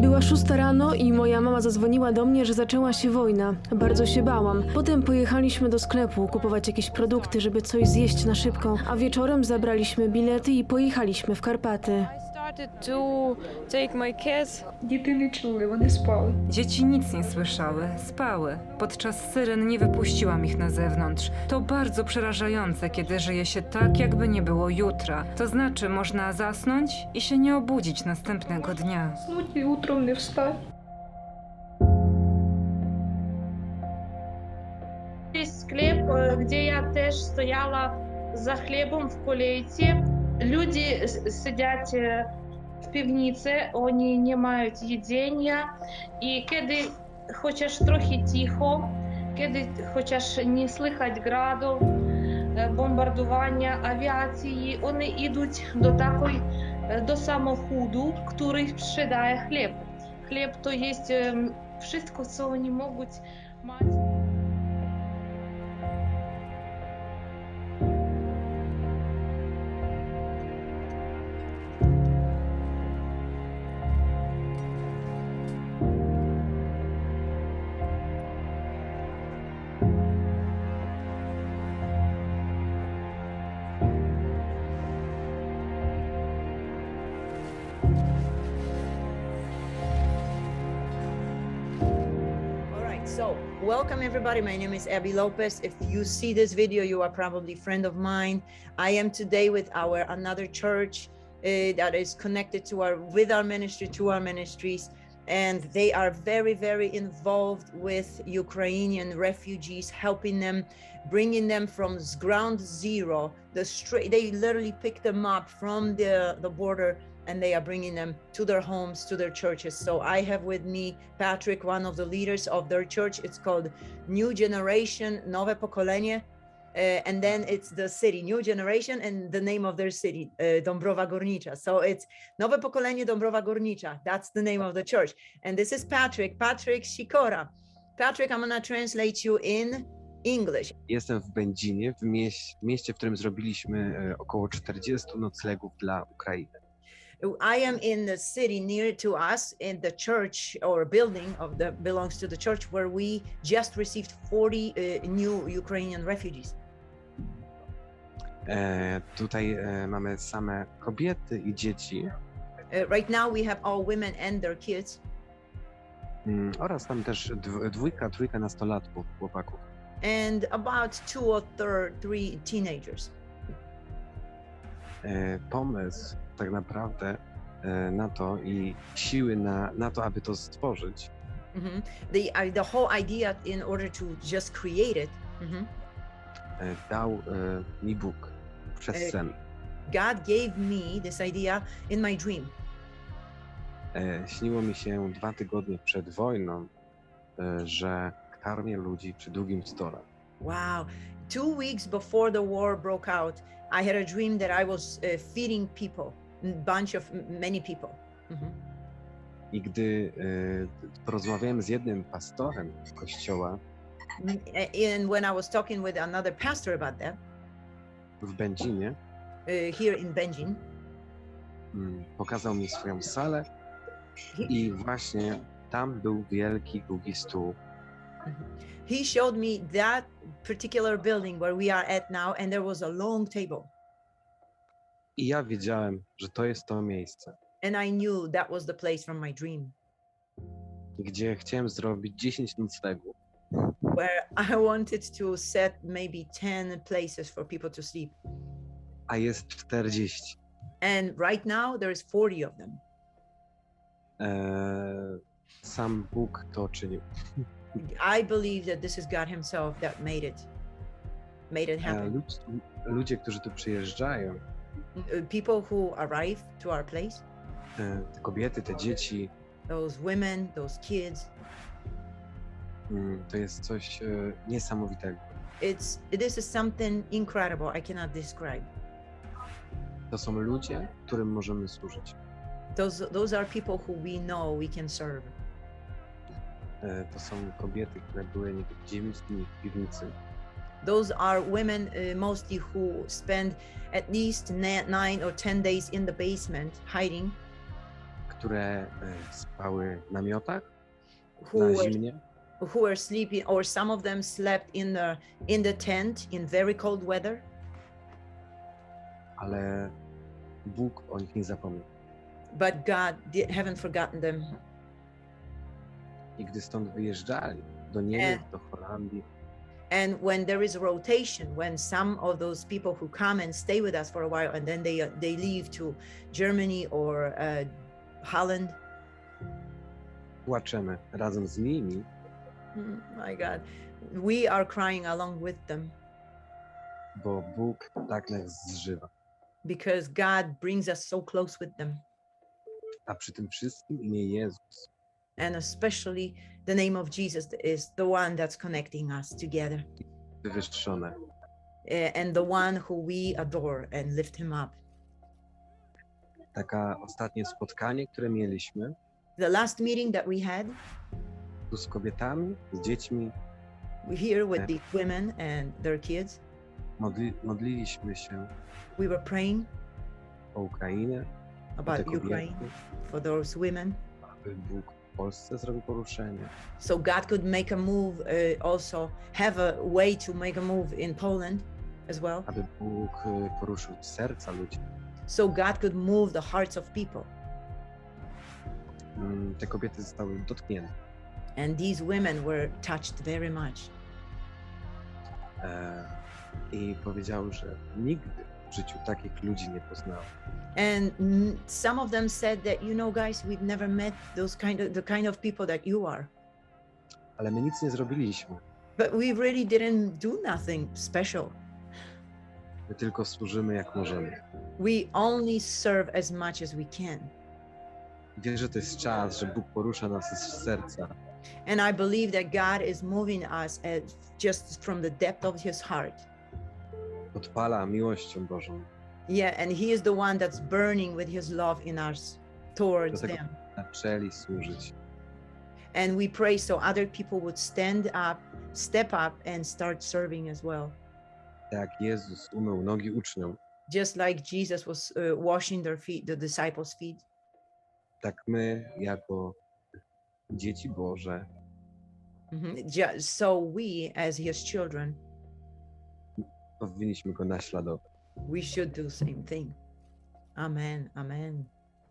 Była 6 rano i moja mama zadzwoniła do mnie, że zaczęła się wojna. Bardzo się bałam. Potem pojechaliśmy do sklepu kupować jakieś produkty, żeby coś zjeść na szybko, a wieczorem zabraliśmy bilety i pojechaliśmy w Karpaty. Діти не чули, вони спали. Dzieci nic nie słyszały, spały. Podczas syren nie wypuściłam ich na zewnątrz. To bardzo przerażające, kiedy żyje się tak, jakby nie było jutra. To znaczy, można zasnąć i się nie obudzić następnego dnia. Снуть і утром не встать. Есть склеп, где я теж стояла за хлібом в колейці. Люди сидять в півниці, вони не мають їдення. І коли хочеш трохи тихо, коли хочеш не слухати градів, бомбардування, авіації, вони йдуть до самоходу, який спrzedає хліб. Хліб то є wszystko, co oni можуть мати. So, welcome everybody. My name is Abby Lopez. If you see this video, you are probably a friend of mine. I am today with another church that is connected to our ministries, and they are very, very involved with Ukrainian refugees, helping them, bringing them from ground zero. They literally pick them up from the border, and they are bringing them to their homes, to their churches. So I have with me Patrick, one of the leaders of their church. It's called New Generation, Nowe Pokolenie. And then it's the city, New Generation, and the name of their city, Dąbrowa Górnicza. So it's Nowe Pokolenie Dąbrowa Górnicza. That's the name of the church. And this is Patrick Sikora. Patrick, I'm gonna translate you in English. Jestem w Będzinie, w mieście, w którym zrobiliśmy około 40 noclegów dla Ukrainy. I am in the city near to us, in the church or building belongs to the church, where we just received 40 new Ukrainian refugees. Tutaj mamy same kobiety i dzieci. Right now we have all women and their kids. Oraz tam też trójka nastolatków, chłopaków. And about 2 or 3 teenagers. Pomysł tak naprawdę na to i siły na to, aby to stworzyć. The whole idea in order to just create it. Dał mi Bóg przez sen. God gave me this idea in my dream. Śniło mi się 2 tygodnie przed wojną, że karmię ludzi przy długim stole. Wow. 2 weeks before the war broke out, I had a dream that I was feeding people, many people. I gdy porozmawiałem z jednym pastorem kościoła And when I was talking with another pastor about that, w Będzinie, here in Benjin, pokazał mi swoją salę i właśnie tam był wielki, długi stół. he showed me that particular building where we are at now, and there was a long table. I ja wiedziałem, że to jest to miejsce, And I knew that was the place from my dream, gdzie chciałem zrobić 10 noclegów. where I wanted to set maybe 10 places for people to sleep. A jest 40. And right now there is 40 of them. Sam Bóg to czynił. I believe that this is God himself that made it happen. Ludzie, którzy tu przyjeżdżają, People who arrive to our place, te kobiety, te dzieci, those women, those kids, to jest coś niesamowitego. this is something incredible I cannot describe. To są ludzie, którym możemy służyć. Those are people who we know we can serve. To są kobiety, które były, nie wiem, 9 dni w piwnicy. Those are women mostly who spend at least 9 or 10 days in the basement hiding. które spały w namiotach who na were, zimnie, who were sleeping, or some of them slept in the tent in very cold weather. ale Bóg o nich nie zapomniał. But haven't forgotten them. I gdy stąd wyjeżdżali do Niemiec, do Holandii, And when there is a rotation, when some of those people who come and stay with us for a while and then they leave to Germany or Holland, płaczemy razem z nimi, my God, we are crying along with them bo Bóg tak nas zżywa. because God brings us so close with them. A przy tym wszystkim imię Jezus And especially the name of Jesus is the one that's connecting us together, wywyższone. and the one who we adore and lift him up. Taka ostatnie spotkanie, które mieliśmy The last meeting that we had tu z kobietami, z dziećmi, here with the women and their kids, modliliśmy się we were praying o Ukrainę, o about te kobiety, Ukraine, for those women, aby Bóg w Polsce zrobił poruszenie, so God could make a move, also have a way to make a move in Poland as well, aby Bóg poruszył serca ludzi. so God could move the hearts of people. Te kobiety zostały dotknięte. And these women were touched very much. I powiedziały, że nigdy w życiu takich ludzi nie poznały. And some of them said that, you know, guys, we've never met the kind of people that you are. Ale my nic nie zrobiliśmy. But we really didn't do nothing special. My tylko służymy jak możemy. We only serve as much as we can. Wierzę, że to jest czas, że Bóg porusza nas z serca. And I believe that God is moving us just from the depth of his heart. Podpala miłością Bożą. Yeah, and he is the one that's burning with his love in us towards Dlatego them. zaczęli służyć. And we pray so other people would stand up, step up and start serving as well. Tak jak Jezus umył nogi uczniom, Just like Jesus was washing their feet, the disciples' feet. tak my jako dzieci Boże So we as his children, powinniśmy go naśladować. we should do the same thing. Amen, amen.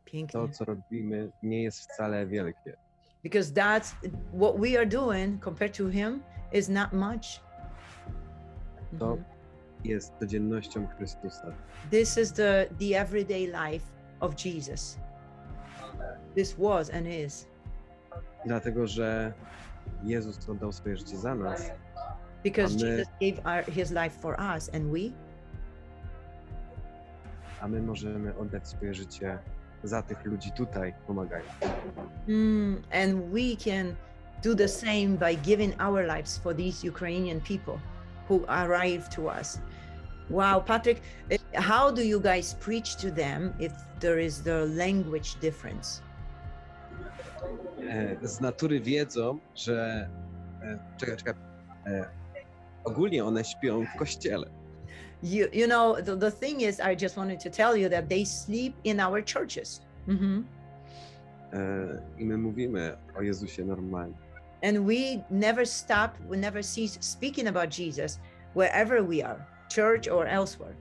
Pięknie. To, co robimy, nie jest wcale wielkie. Because that's what we are doing compared to him is not much. To jest codziennością Chrystusa. This is the everyday life of Jesus. This was and is. Dlatego, że Jezus oddał swoje życie za nas, Because Amen. Jesus gave his life for us, and a my możemy oddać swoje życie za tych ludzi tutaj, pomagając. and we can do the same by giving our lives for these Ukrainian people who arrived to us. Wow, Patrick, how do you guys preach to them if there is the language difference? Z natury wiedzą, że ogólnie one śpią w kościele. You know, the thing is, I just wanted to tell you that they sleep in our churches. I my mówimy o Jezusie normalnie. And we never stop, we never cease speaking about Jesus wherever we are, church or elsewhere.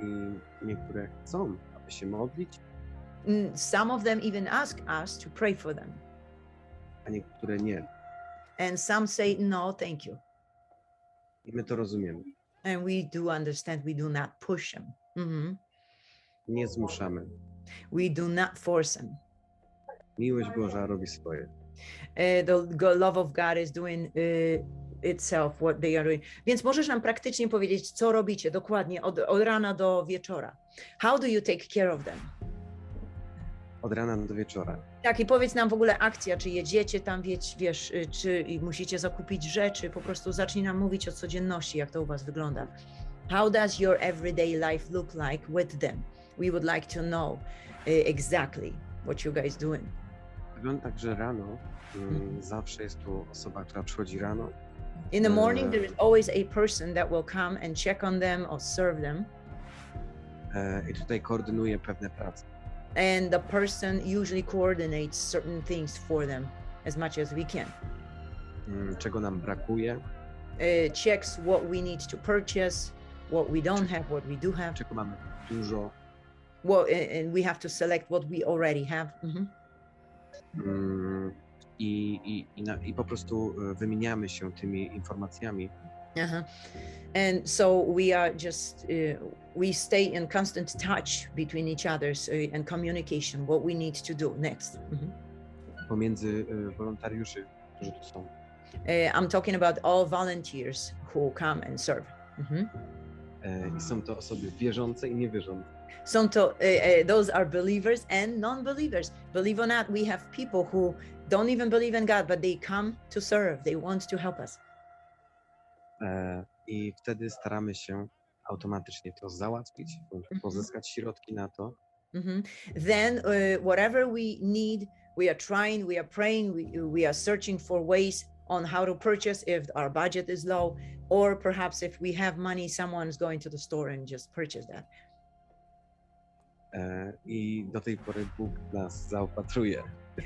I niektóre chcą, aby się modlić, Some of them even ask us to pray for them. a niektóre nie. And some say, no, thank you. I my to rozumiemy. And we do understand, we do not push them. Nie zmuszamy. We do not force them. Miłość Boża robi swoje. The love of God is doing itself, what they are doing. Więc możesz nam praktycznie powiedzieć, co robicie dokładnie od rana do wieczora. How do you take care of them? Od rana do wieczora. Tak, i powiedz nam w ogóle akcja, czy jedziecie tam, wiesz, czy musicie zakupić rzeczy, po prostu zacznij nam mówić o codzienności, jak to u was wygląda. How does your everyday life look like with them? We would like to know exactly what you guys doing. Wygląda tak, że rano zawsze jest tu osoba, która przychodzi rano. In the morning, there is always a person that will come and check on them or serve them. I tutaj koordynuje pewne prace. and the person usually coordinates certain things for them as much as we can. Czego nam brakuje, Checks what we need to purchase, what we don't have, what we do have. czego mamy dużo. Well, and we have to select what we already have. I po prostu wymieniamy się tymi informacjami. And so we are just we stay in constant touch between each other and communication what we need to do next. Pomiędzy wolontariuszy, którzy tu są. I'm talking about all volunteers who come and serve. I są to osoby wierzące i niewierzące. Those are believers and non-believers. Believe or not, we have people who don't even believe in God, but they come to serve. They want to help us. I wtedy staramy się automatycznie to załatwić, pozyskać środki na to. Then whatever we need, we are trying, we are praying, we are searching for ways on how to purchase if our budget is low, or perhaps if we have money, someone's going to the store and just purchase that. I do tej pory Bóg nas zaopatruje.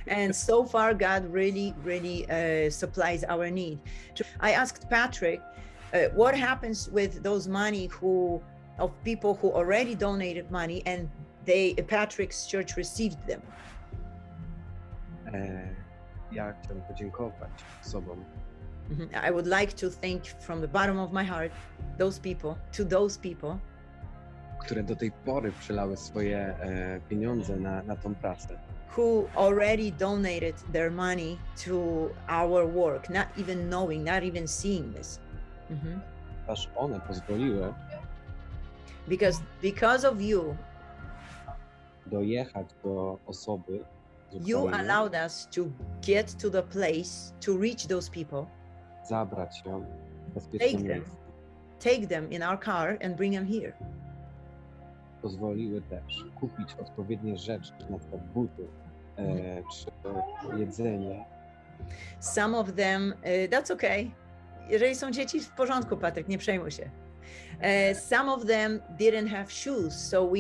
And so far, God really supplies our need. I asked Patrick, what happens with those money of people who already donated money and Patrick's church received them? Ja chcę podziękować osobom. I would like to thank from the bottom of my heart to those people które do tej pory przelały swoje pieniądze na tą pracę. Who already donated their money to our work, not even knowing, not even seeing this. Aż one pozwoliły because of you, dojechać do osoby, you allowed us to get to the place, to reach those people, zabrać ją w bezpieczne miejsce. Take them in our car and bring them here. Pozwoliły też kupić odpowiednie rzeczy, na przykład buty, czy jedzenie. Some of them, that's okay. Jeżeli są dzieci, w porządku, Patryk, nie przejmuj się. Some of them didn't have shoes, so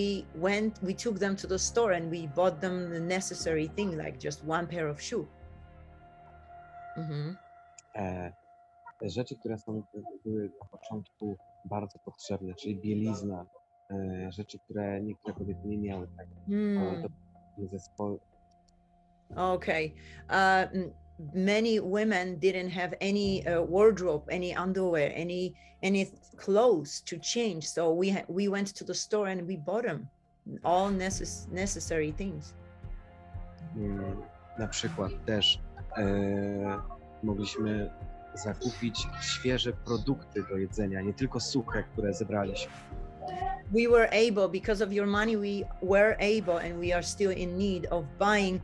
we took them to the store and we bought them the necessary thing, like just one pair of shoe. Rzeczy, które były na początku bardzo potrzebne, czyli bielizna, rzeczy, które niektóre kobiety nie miały. Tak? Zespoły. Okay. Many women didn't have any wardrobe, any underwear, any clothes to change. So we went to the store and we bought them all necessary things. Na przykład też mogliśmy zakupić świeże produkty do jedzenia, nie tylko suche, które zebraliśmy. We were able, because of your money, we were able, and we are still in need of buying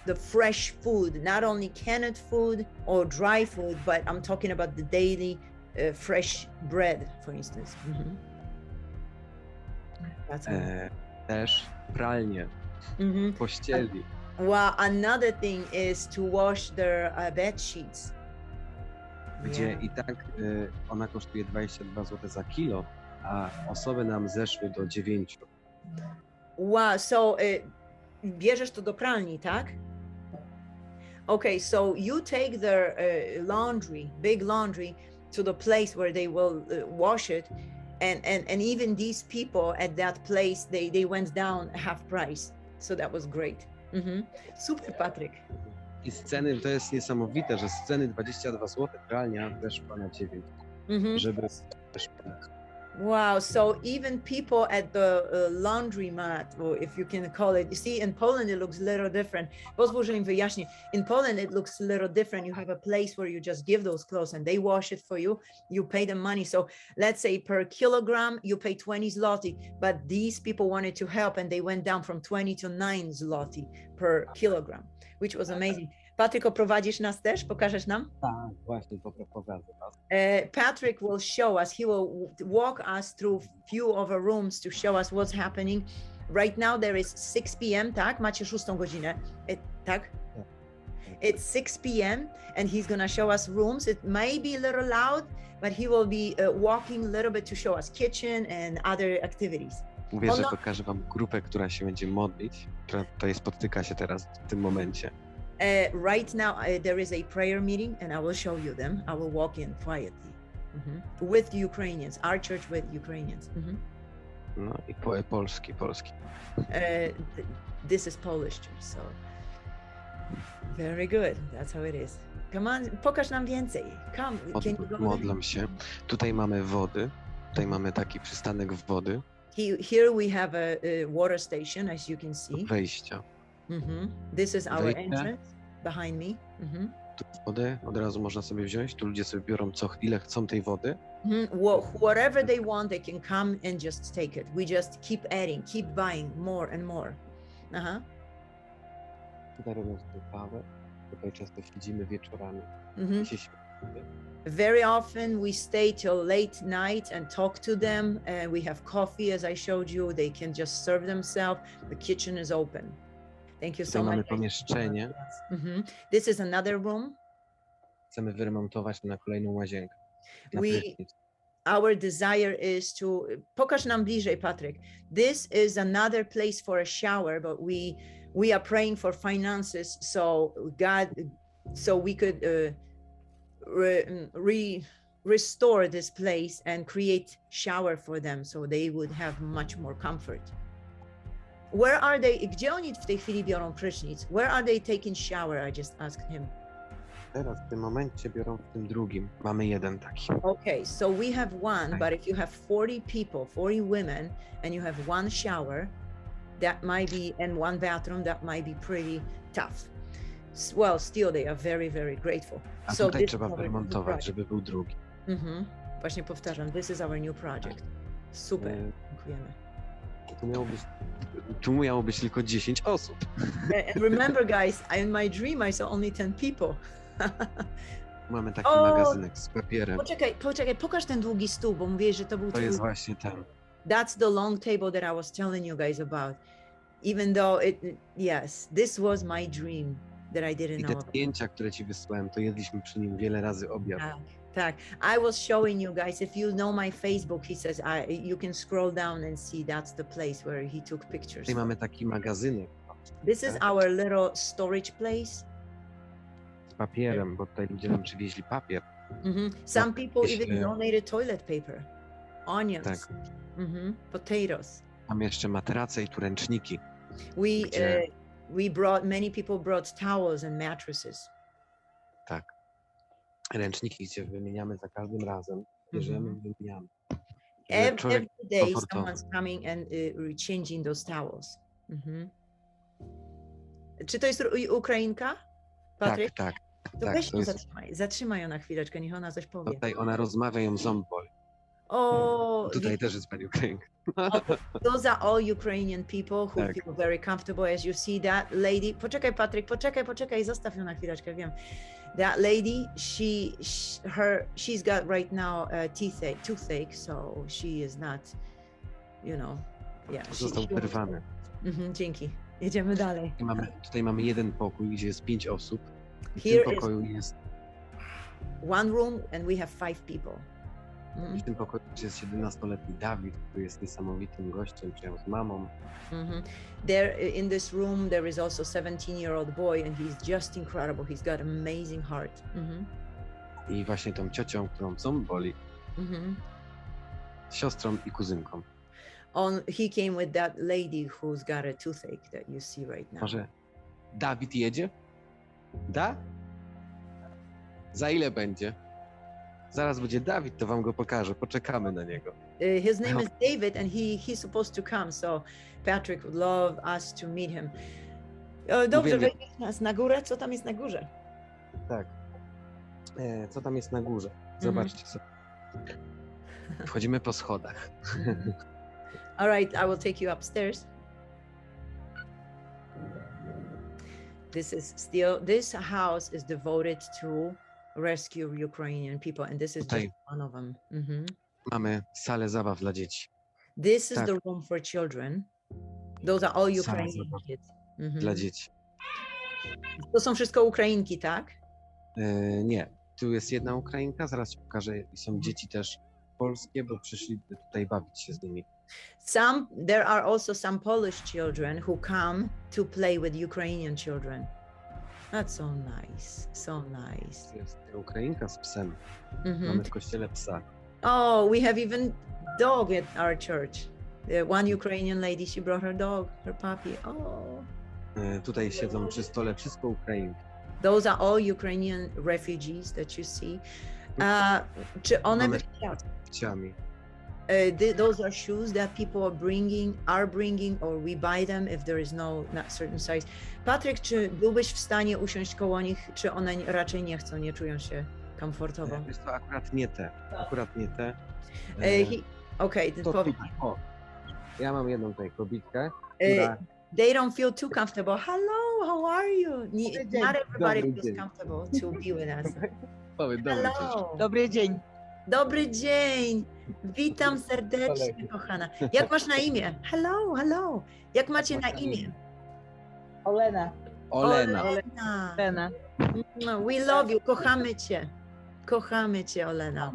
the fresh food, not only canned food or dry food, but I'm talking about the daily fresh bread, for instance. Też pralnie, pościeli. Well, another thing is to wash their bed sheets. Gdzie i tak ona kosztuje 22 zł za kilo, a osoby nam zeszły do 9. Wow, so bierzesz to do pralni, tak? Okay, so you take their laundry, big laundry, to the place where they will wash it, and even these people at that place, they went down half price, so that was great. Super, Patryk. I z ceny, to jest niesamowite, że z ceny 22 zł pralnia weszła na 9, żeby też pomóc. Wow, so even people at the laundromat, or if you can call it, you see, in Poland it looks a little different. Pozwól, że im wyjaśnię. In Poland it looks a little different. You have a place where you just give those clothes and they wash it for you. You pay them money. So let's say per kilogram you pay 20 zloty, but these people wanted to help and they went down from 20 to 9 zloty per kilogram, which was amazing. Patryk, oprowadzisz nas też? Pokażesz nam? Tak, właśnie, pokażę was. Patrick will show us, he will walk us through few of our rooms to show us what's happening. Right now there is 6 p.m., tak? Macie 6 godzinę, tak? It's 6 p.m. and he's gonna show us rooms. It may be a little loud, but he will be walking a little bit to show us kitchen and other activities. Mówię, że pokażę wam grupę, która się będzie modlić, która tutaj spotyka się teraz w tym momencie. Right now, there is a prayer meeting, and I will show you them. I will walk in quietly with Ukrainians, our church with Ukrainians. No i polski. This is Polish church, so very good. That's how it is. Come on, pokaż nam więcej. Come, can you go there? Modlę się. Tutaj mamy wody. Tutaj mamy taki przystanek wody. Here we have a water station, as you can see. Wejścia. This is our Wejście. entrance behind me. Tu wodę od razu można sobie wziąć. Tu ludzie sobie biorą ile chcą tej wody. Whatever they want, they can come and just take it. We just keep adding, keep buying more and more. Tutaj robią sobie kawę. Tutaj często siedzimy wieczorami. Się śmiejemy. Very often we stay till late night and talk to them. We have coffee, as I showed you. They can just serve themselves. The kitchen is open. Thank you so Tutaj mamy much. pomieszczenie. This is another room. Chcemy wyremontować na kolejną łazienkę. Na We- prysznic. Our desire is to pokaż nam bliżej, Patryk. This is another place for a shower, but we are praying for finances, so we could restore this place and create shower for them, so they would have much more comfort. Where are they? Gdzie oni w tej chwili biorą prysznic? Where are they taking shower? I just asked him. Teraz w tym momencie biorą w tym drugim. Mamy jeden taki. Okay, so we have one, but if you have 40 people, 40 women, and you have one shower, that might be, and one bathroom, that might be pretty tough. Well, still they are very, very grateful. A So tutaj this trzeba is our new wyremontować, project. żeby był drugi. Właśnie powtarzam, this is our new project. Super, dziękujemy. Tu miało być tylko 10 osób. Remember guys, in my dream I saw only 10 people. Mamy taki O! magazynek z papierem. Poczekaj, pokaż ten długi stół, bo mówię, że to był To jest właśnie ten. That's the long table that I was telling you guys about. Even though yes, this was my dream that I didn't I know te about. zdjęcia, które ci wysłałem, to jedliśmy przy nim wiele razy obiad. Tak. I was showing you guys, if you know my Facebook, he says, you can scroll down and see that's the place where he took pictures. Tutaj mamy taki magazynek This is our little storage place. z papierem, bo tutaj ludzie nam przywieźli papier. Some people jakieś, even donated toilet paper, onions, Tak. potatoes. Mam jeszcze materace i tu ręczniki. We many people brought towels and mattresses. Tak. Ręczniki, gdzie wymieniamy za każdym razem. Bierzemy i wymieniamy. Żeby Every człowiek day komfortowy. someone's coming and changing those towels. Czy to jest Ukrainka? Patryk? Tak. To tak, weź to ją jest- zatrzymaj ją na chwileczkę, niech ona coś powie. Tutaj ona rozmawia, ją ząb boli. O, Tutaj też jest pani Ukrainka. those are all Ukrainian people who Tak. feel very comfortable. As you see that lady, poczekaj Patryk, poczekaj, zostaw ją na chwileczkę, wiem. That lady, she's got right now toothache, so she is not, yeah. Został wyrwany. Dzięki. Jedziemy dalej. Tutaj mamy jeden pokój, gdzie jest 5 osób. W Here tym is pokoju jest, one room and we have 5 people. w tym pokoju jest 17-letni Dawid, który jest niesamowitym gościem, przyjechał z mamą. There in this room there is also 17-year-old boy and he's just incredible. He's got amazing heart. I właśnie tą ciocią, którą ząb boli, siostrą i kuzynką. He came with that lady who's got a toothache that you see right now. Może Dawid jedzie? Da? Za ile będzie? Zaraz będzie Dawid, to wam go pokażę. Poczekamy na niego. His name is David and he's supposed to come, so Patrick would love us to meet him. Dobrze, Uwielbiam. weźmiesz nas na górę? Co tam jest na górze? Tak. Co tam jest na górze? Zobaczcie sobie. Wchodzimy po schodach. All right, I will take you upstairs. This house is devoted to rescue Ukrainian people, and this is Tutaj. just one of them. Mamy salę zabaw dla dzieci. This is Tak. the room for children. Those are all Sala Ukrainian zabaw. kids. Dla dzieci. To są wszystko Ukrainki, tak? Nie, tu jest jedna Ukrainka, zaraz ci pokażę. I są dzieci też polskie, bo przyszli tutaj bawić się z nimi. There are also some Polish children who come to play with Ukrainian children. That's so nice, so nice. Jest Ukrainka z psem. Mhm. Mamy w kościele psa. Oh, we have even dog at our church. The one Ukrainian lady, she brought her dog, her puppy. Oh, Tutaj siedzą przy stole wszystko Ukrainki. those are all Ukrainian refugees that you see. Czy one by chciały? Psiami. Those are shoes that people are bringing, or we buy them if there is not certain size. Patryk, czy byłbyś w stanie usiąść koło nich, czy one raczej nie chcą, nie czują się komfortowo? Jest to akurat nie te. Akurat nie te. Okej, To powiedz. tutaj, o. Ja mam jedną tutaj kobitkę, Uh, która... they don't feel too comfortable. Hello, how are you? Not everybody Dobry feels dzień. comfortable to be with us. Powiedz, dobry dzień. Hello. Dobry dzień. Dobry dzień. Witam serdecznie, Kolegi. kochana. Jak masz na imię? Hello, hello. Jak macie na imię? Olena. Olena. Olena. Olena. No, we love you. Kochamy cię. Kochamy cię, Olena.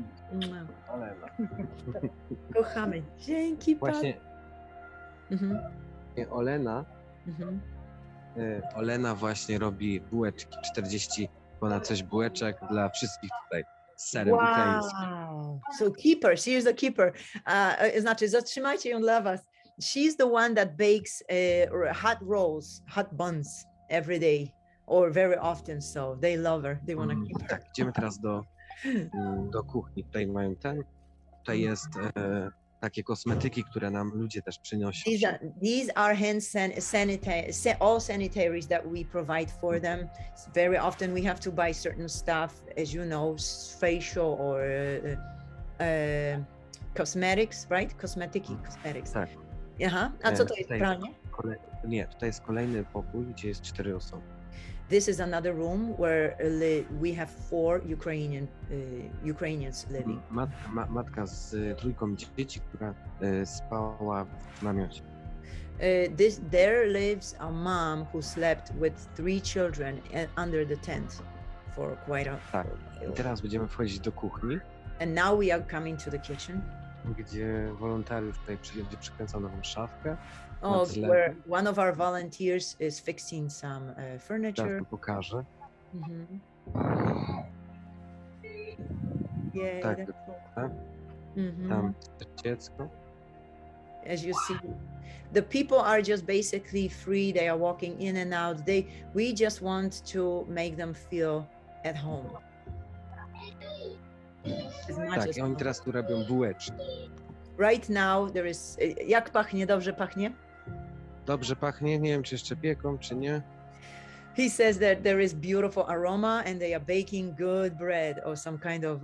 Olena. Kochamy. Dzięki, Pat. Właśnie Mhm, Olena, mhm. Olena właśnie robi bułeczki, 40 ponad coś bułeczek dla wszystkich tutaj z serem ukraińskim. Wow. So keeper, she is the keeper. Znaczy, zatrzymajcie ją dla was. She's the one that bakes hot rolls, hot buns every day, or very often. So they love her. They want to keep her. Tak, idziemy teraz do kuchni. Tutaj mają tutaj jest takie kosmetyki, które nam ludzie też przynoszą. These are all sanitaries that we provide for them. Very often we have to buy certain stuff, as you know, facial or cosmetics, right? Cosmetics. Tak. Aha. A co to jest Tutaj pranie? Nie, tutaj jest kolejny pokój, gdzie jest 4 osoby. This is another room where we have 4 Ukrainians living. Matka z trójką dzieci, która spała w namiocie. There lives a mom who slept with 3 children under the tent for quite a Tak. while. I teraz będziemy wchodzić do kuchni, And now we are coming to the kitchen. gdzie wolontariusz tutaj będzie przykręcał nową szafkę. Oh, zlewem. where one of our volunteers is fixing some furniture. Teraz to pokażę. Mhm. Yeah, Tak, that's tak. Mhm. Tam dziecko. As you see, the people are just basically free. They are walking in and out. We just want to make them feel at home. As much Tak, as i oni possible. teraz tu robią bułeczki. Right now there is. Jak pachnie? Dobrze pachnie? Dobrze pachnie, nie wiem czy jeszcze pieką, czy nie. He says that there is beautiful aroma and they are baking good bread or some kind of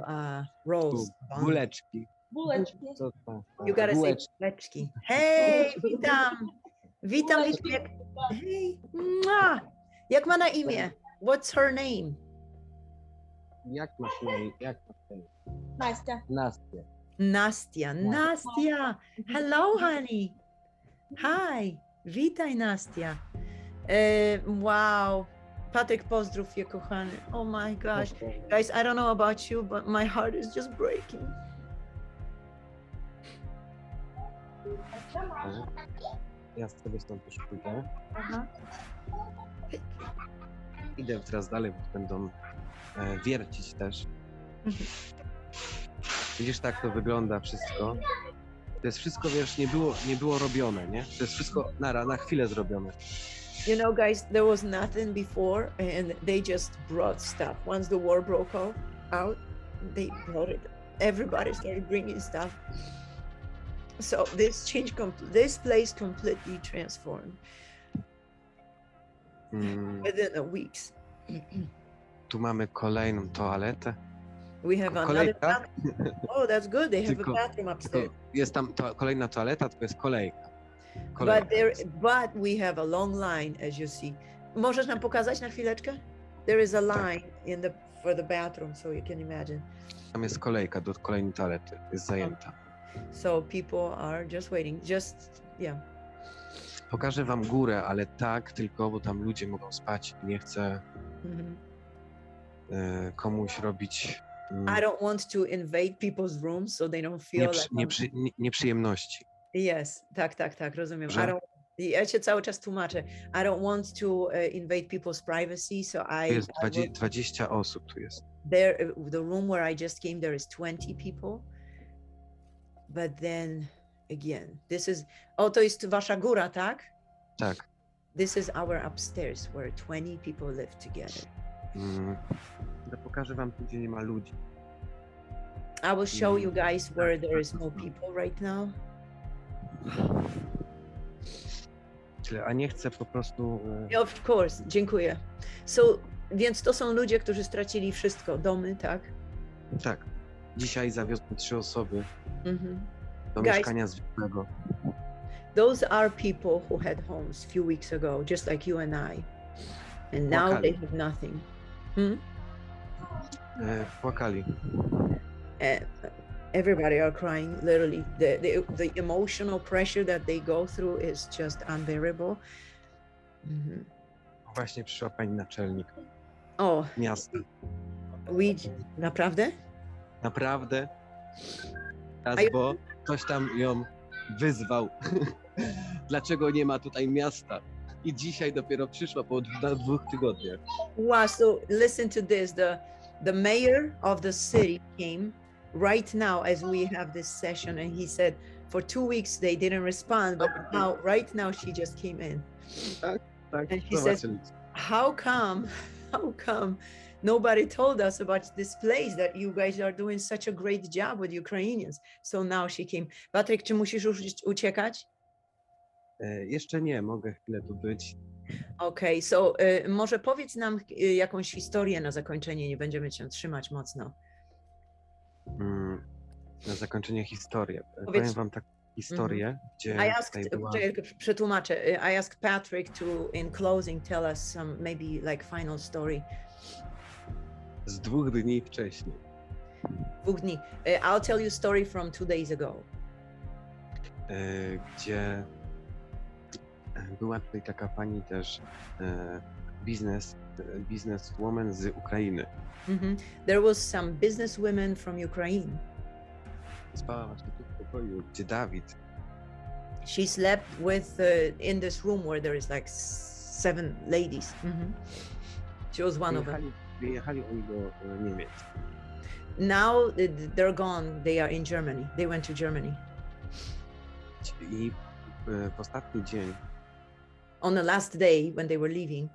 rolls. Tu, bułeczki. Bułeczki. Co to? You gotta say Bułeczki. bułeczki. Hej, witam! Witam, Wiśniak. Hej, mua! Jak ma na imię? What's her name? Jak masz na imię? Jak masz na imię? Настя. Nastya. Nastia. Nastia! Hello, honey! Hi! Witaj, Nastia. Wow. Patryk, pozdrów je, kochany. Oh my gosh. Guys, I don't know about you, but my heart is just breaking. Ja sobie stąd już pójdę. Aha. Idę teraz dalej, bo będą wiercić też. Widzisz, tak to wygląda wszystko. To jest wszystko, wiesz, nie było robione, nie? To jest wszystko na chwilę zrobione. You know, guys, there was nothing before, and they just brought stuff. Once the war broke out, they brought it. Everybody started bringing stuff. So this place completely transformed within a weeks. Tu mamy kolejną toaletę. We have another Kolejka? bathroom. Oh, that's good. They have Tylko- a bathroom upstairs. Jest tam kolejna toaleta, tylko jest kolejka. But we have a long line, as you see. Możesz nam pokazać na chwileczkę? There is a line for the bathroom, so you can imagine. Tam jest kolejka do kolejnej toalety. Jest zajęta. So people are just waiting. Yeah. Pokażę wam górę, ale tak tylko, bo tam ludzie mogą spać. Nie chcę Mhm. komuś robić I don't want to invade people's rooms, so they don't feel like nieprzyjemności. Yes, tak, rozumiem. I Że? don't, ja się cały czas tłumaczę. I don't want to invade people's privacy, so Tu jest I will- 20 osób tu jest. there the room where I just came, there is 20 people. But then again, this is, to jest wasza góra, tak? Tak. This is our upstairs where 20 people live together. Pokażę wam tu, gdzie nie ma ludzi. I will show you guys where there is no people right now. A nie chcę po prostu... Of course, dziękuję. So, więc to są ludzie, którzy stracili wszystko, domy, tak? Tak. Dzisiaj zawiozłem 3 osoby Mhm. do Guys. mieszkania zwykłego. Those are people who had homes a few weeks ago, just like you and I. And now Płakali. they have nothing. Płakali. Everybody are crying, literally. The emotional pressure that they go through is just unbearable. Mhm. Właśnie przyszła pani naczelnik O, miasta. naprawdę? Naprawdę? Raz, A ja- bo ktoś tam ją wyzwał. Dlaczego nie ma tutaj miasta? I dzisiaj dopiero przyszła po 2 tygodniach. Wow, so listen to this. The mayor of the city came right now as we have this session, and he said for 2 weeks they didn't respond, but now right now she just came in. Tak, And he said, zobaczyli. how come nobody told us about this place that you guys are doing such a great job with Ukrainians? So now she came. Patryk, czy musisz już uciekać? Jeszcze nie, mogę chwilę tu być. Okay, so może powiedz nam jakąś historię na zakończenie, nie będziemy cię trzymać mocno. Na zakończenie historię. Powiedz- Powiem wam taką historię, gdzie I tutaj asked, była... przetłumaczę. I asked Patrick to, in closing, tell us some maybe like final story. z 2 dni wcześniej. 2 dni. I'll tell you a story from 2 days ago. Gdzie była tutaj taka pani też bizneswoman z Ukrainy. There was some businesswomen from Ukraine. Spała właśnie tu w pokoju, gdzie Dawid. She slept with in this room where there is like 7 ladies. She was one of them. Wyjechali oni do Niemiec. Now they're gone. They are in Germany. They went to Germany. I w ostatni dzień On the last day when they were leaving,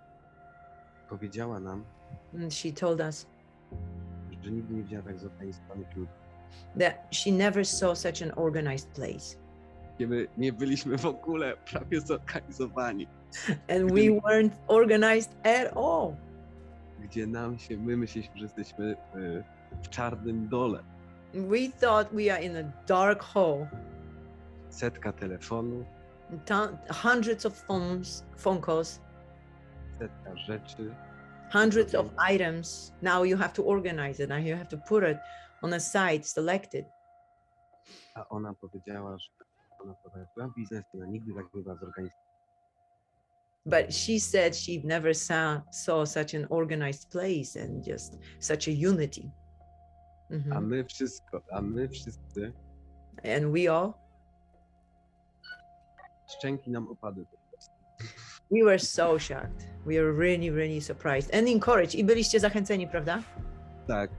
powiedziała nam, she told us że nigdy nie widziała tak zorganizowanych ludzi. that she never saw such an organized place. Gdzie my nie byliśmy w ogóle prawie zorganizowani. And we weren't organized at all. Gdzie my myśleliśmy, że jesteśmy w czarnym dole. We thought we are in a dark hole. Setka telefonów, Hundreds of phone calls, setka rzeczy. hundreds of items. Now you have to organize it. Now you have to put it on a site, select it. A ona powiedziała, że ona prowadziła biznes, ona nigdy tak nie była zorganizowana. But she said she never saw such an organized place and just such a unity. A my wszyscy, And we all, szczęki nam opadły po prostu. we were so shocked. We were really, really surprised and encouraged. I byliście zachęceni, prawda? Tak.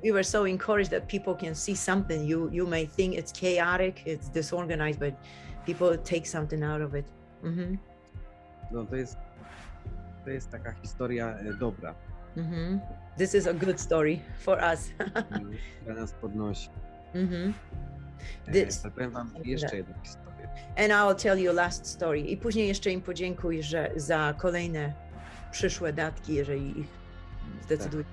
We were so encouraged that people can see something. You may think it's chaotic, it's disorganized, but people take something out of it. No to jest taka historia dobra, This is a good story for us. która nas podnosi. This, Powiem wam jeszcze jedną historię. and I'll tell you a last story. I później jeszcze im podziękuj, że za kolejne przyszłe datki, jeżeli ich zdecyduje.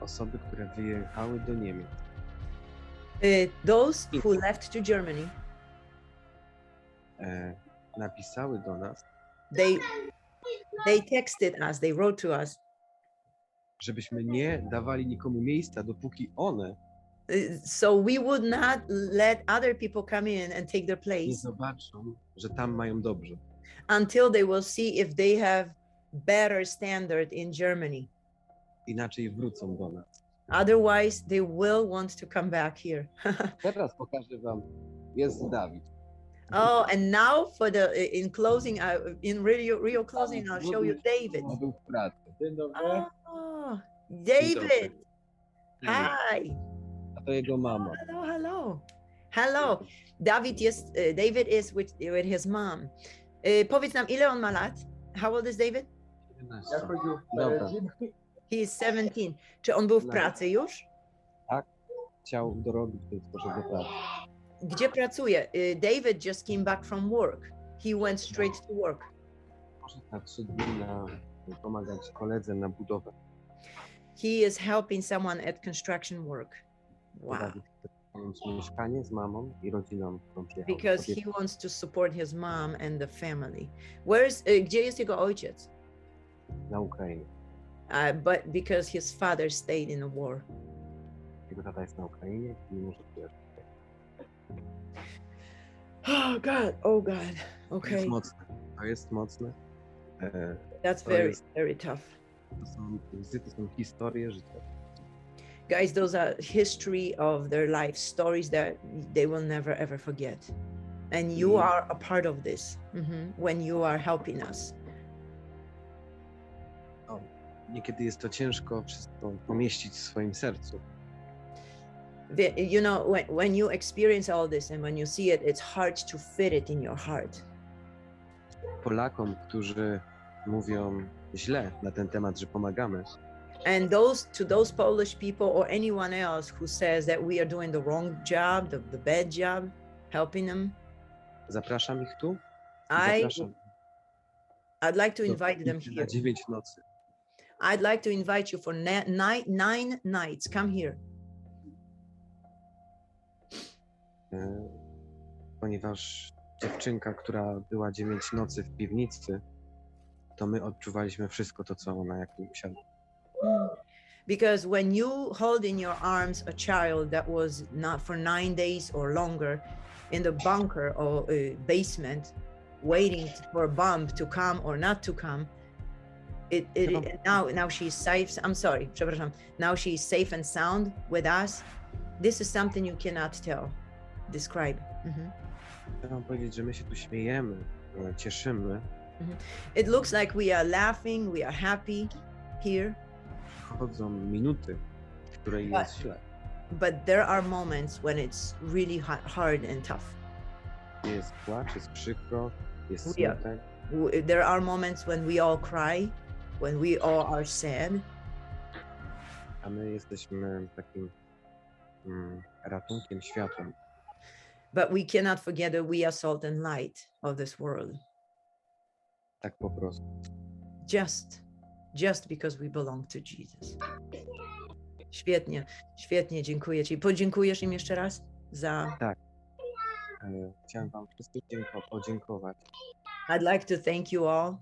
Osoby, które wyjechały do Niemiec, Those who left to Germany, napisały do nas, they texted us, they wrote to us, żebyśmy nie dawali nikomu miejsca, dopóki one so we would not let other people come in and take their nie place zobaczą, że tam mają dobrze. until they will see if they have better standard in Germany. Inaczej wrócą do nas. Otherwise, they will want to come back here. Teraz pokażę wam, jest Dawid. Oh, and now for the in closing, in real closing, I'll show you David. Był w pracy. Dzień dobry. Oh, Dzień David. dobry. Hi. A to jego mama. Hello, hello. Hello. David is with his mom. Powiedz nam, ile on ma lat? How old is David? 11. Dobra. He is 17. Czy on był w No. pracy już? Chciał dorobić, więc poszedł do pracy. Gdzie pracuje? David just came back from work. He went straight to work. Poszedł na 3 dni pomagać koledze na budowę. He is helping someone at construction work. Wow. Dawid chce zająć mieszkanie z mamą i rodziną, którą przyjechał. Because he wants to support his mom and the family. Gdzie jest jego ojciec? Na Ukrainie. But because his father stayed in a war. Jego tata jest na Ukrainie i nie może przyjechać. Oh God, oh God. To Okay, jest mocne. To jest mocne. that's to very, jest- very tough. To są historie życia. Guys, those are history of their life, stories that they will never ever forget. And you Mhm. are a part of this when you are helping us. Niekiedy jest to ciężko wszystko pomieścić w swoim sercu. You know, when you experience all this and when you see it, it's hard to fit it in your heart. Polakom, którzy mówią źle na ten temat, że pomagamy, And to those Polish people or anyone else who says that we are doing the wrong job, the bad job, helping them, zapraszam ich tu. I'd like to do invite them na here. 9 nocy. I'd like to invite you for 9 nights. Come here. Ponieważ dziewczynka, która była 9 nocy w piwnicy, to my odczuwaliśmy wszystko to, co ona jak musiała. Because when you hold in your arms a child that was not for 9 days or longer in the bunker or basement, waiting for a bomb to come or not to come, now she's safe. I'm sorry, przepraszam. Now she's safe and sound with us. This is something you cannot describe. Chcę wam powiedzieć, że my się tu śmiejemy, cieszymy. It looks like we are laughing, we are happy here, Chodzą minuty, w której jest źle. but there are moments when it's really hard and tough. Jest płacz, jest przykro, jest Yeah. smutek. There are moments when we all cry, when we all are sad, A my jesteśmy takim ratunkiem, światłem. but we cannot forget that we are salt and light of this world. Tak po prostu. Just because we belong to Jesus. Świetnie, świetnie, dziękuję Ci. Podziękujesz im jeszcze raz za... Chciałem wam wszystkim podziękować, I'd like to thank you all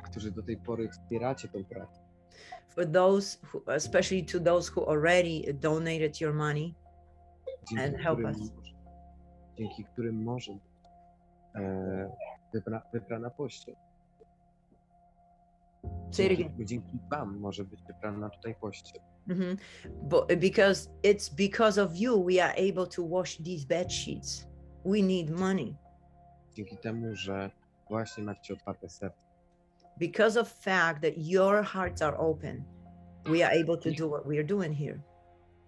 którzy do tej pory wspieracie tę pracę. for those, especially to those who already donated your money and help us. Dzięki którym może być wybrana pościel. Say it again. Dzięki wam może być wybrana tutaj pościel. But because it's because of you we are able to wash these bed sheets. We need money. Dzięki temu, że właśnie macie otwarte serce. Because of fact that your hearts are open, we are able to do what we are doing here.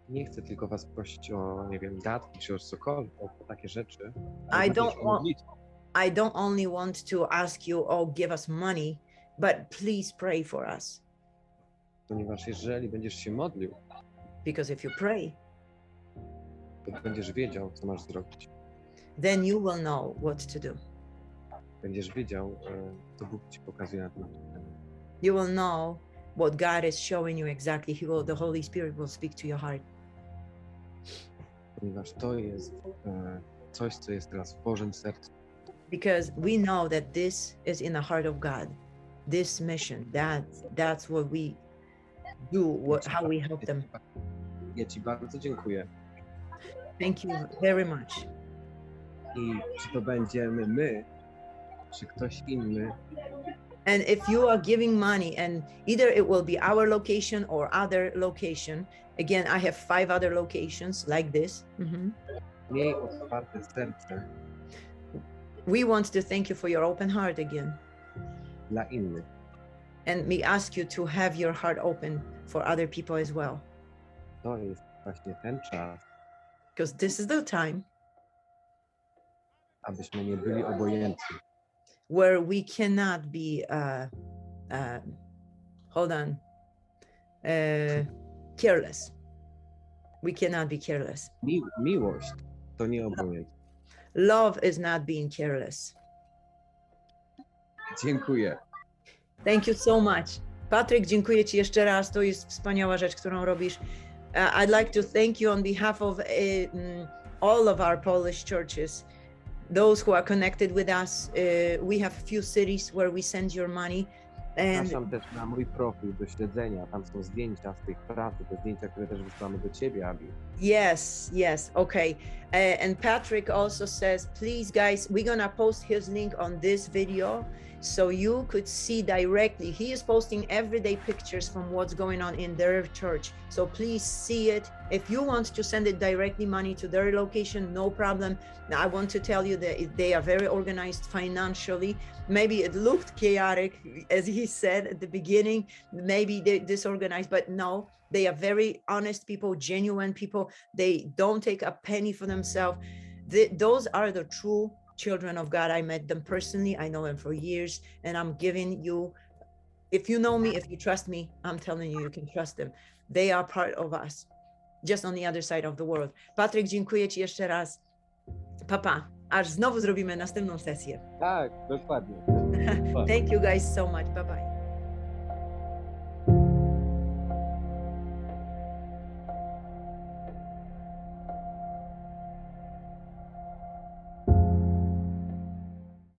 Nie chcę tylko was prosić o, nie wiem, datki czy o cokolwiek, o takie rzeczy. I don't only want to ask you, oh, give us money, but please pray for us. Ponieważ jeżeli będziesz się modlił, Because if you pray, to będziesz wiedział, co masz zrobić. then you will know what to do. Będziesz wiedział, co Bóg ci pokazuje na temat tego. You will know what God is showing you exactly. The Holy Spirit will speak to your heart. Ponieważ to jest coś, co jest teraz w Bożym sercu. Because we know that this is in the heart of God. This mission, that's what we do, how we help them. Ja ci bardzo dziękuję. Thank you very much. I czy to będziemy my, czy ktoś inny, And if you are giving money, and either it will be our location or other location, again, I have 5 other locations like this. Miej otwarte serce We want to thank you for your open heart again. dla innych. And we ask you to have your heart open for other people as well. To jest właśnie ten czas, Because this is the time abyśmy nie byli obojętni. where we cannot be, careless. We cannot be careless. Miłość to nie obojętnie. Love is not being careless. Dziękuję. Thank you so much. Patryk, dziękuję Ci jeszcze raz. To jest wspaniała rzecz, którą robisz. I'd like to thank you on behalf of all of our Polish churches, those who are connected with us. We have a few cities where we send your money. And Zapraszam też na mój profil do śledzenia. Tam są zdjęcia z tych pracy, te zdjęcia, które też wysłamy do Ciebie, Abi. yes, okay. And Patrick also says, please guys, we're gonna post his link on this video so you could see directly. He is posting everyday pictures from what's going on in their church. So please see it. If you want to send it directly money to their location, no problem. Now, I want to tell you that they are very organized financially. Maybe it looked chaotic, as he said at the beginning, maybe they're disorganized, but no, they are very honest people, genuine people. They don't take a penny for themselves. Those are the true children of God. I met them personally. I know them for years, and I'm giving you, if you know me, if you trust me, I'm telling you, you can trust them. They are part of us, just on the other side of the world. Patryk, dziękuję Ci jeszcze raz. Papa, aż znowu zrobimy następną sesję. Tak, dokładnie. Thank you guys so much. Bye-bye.